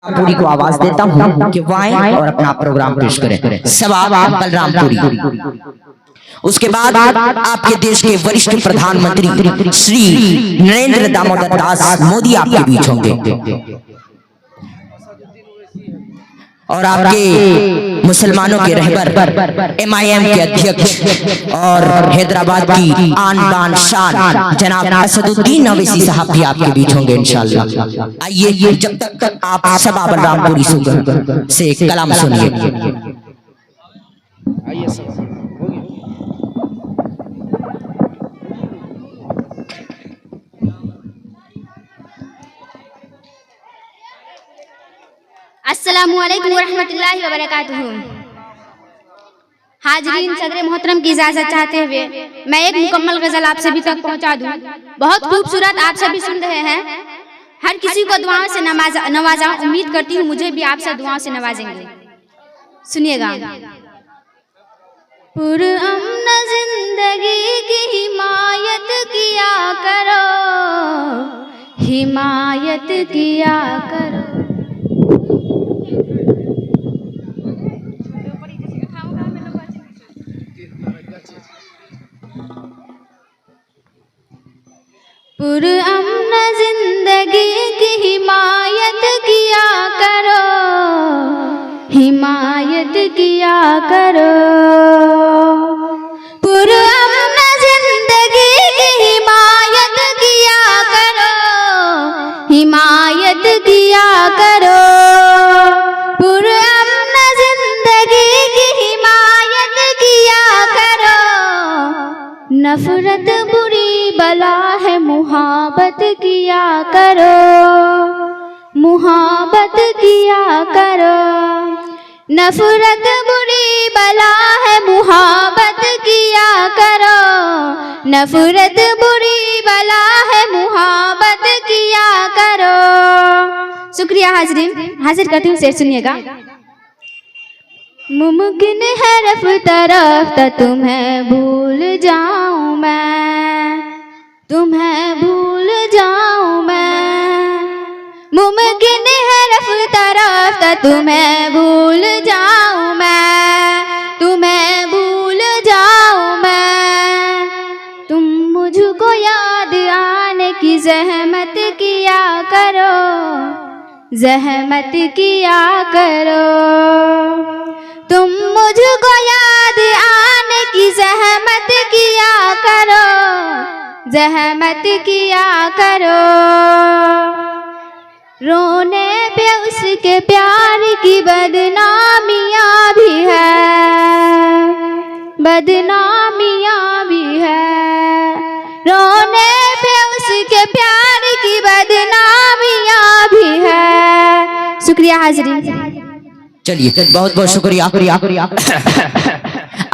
पूरी को आवाज देता हूँ कि वो आए और अपना प्रोग्राम पेश करें। सवाब बलरामपुरी। उसके बाद आपके देश के वरिष्ठ प्रधानमंत्री श्री नरेंद्र दामोदर दास मोदी आपके बीच होंगे और आपके मुसलमानों के रहबर MIM के अध्यक्ष और हैदराबाद की आन बान शान जनाब असदुद्दीन अवैसी साहब भी आपके बीच होंगे इंशाअल्लाह। आइए जब तक आप सभा बलरामपुरी से कलाम सुनिए। अस्सलामुअलैकुम वरहमतुल्लाहि वबरकातुहू। हाजरीन, सदर मोहतरम की इजाजत चाहते हुए मैं एक मुकम्मल गजल आप सभी तक पहुंचा दूं। बहुत खूबसूरत आप सभी सुन रहे हैं। हर किसी को दुआओं से नवाजा। उम्मीद करती हूँ मुझे भी आप सब दुआओं से नवाजेंगे। सुनिएगा। पुरअमन जिंदगी की हिमायत किया करो, हिमायत किया करो। पुरअमन जिंदगी की हिमायत किया करो, हिमायत किया करो। पुरअमन जिंदगी की हिमायत किया करो, हिमायत किया करो। पुरअमन जिंदगी की हिमायत किया करो। नफरत बुरी बला है, मुहाबत किया करो, मुहाबत किया करो। नफरत बुरी बला है, मुहाबत किया करो। नफरत बुरी बला है, मुहाबत किया करो। शुक्रिया हाजरीन। हाजिर करती हूँ, शेर सुनिएगा। मुमकिन है रफ्ता रफ्ता तुम्हें भूल जाऊं मैं, तुम्हें भूल जाऊं मैं। मुमकिन है रफ्ता रफ्ता तुम्हें भूल जाऊं मैं, तुम्हें भूल जाऊं मैं। तुम मुझको याद आने की ज़हमत किया करो, ज़हमत किया करो। तुम मुझको याद आने की ज़हमत किया करो, ज़हमत किया करो। रोने पे उसके प्यार की बदनामियाँ भी है, बदनामियाँ भी है। रोने पे उसके प्यार की बदनामियाँ भी है। शुक्रिया हाजरीन। चलिए बहुत बहुत शुक्रिया।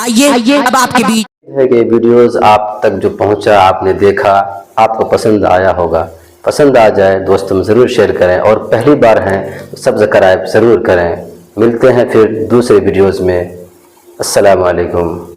आइए अब आपके बीच है कि वीडियोस आप तक जो पहुंचा, आपने देखा, आपको पसंद आया होगा। पसंद आ जाए दोस्तों में ज़रूर शेयर करें और पहली बार हैं सब्सक्राइब ज़रूर करें। मिलते हैं फिर दूसरे वीडियोस में। अस्सलाम वालेकुम।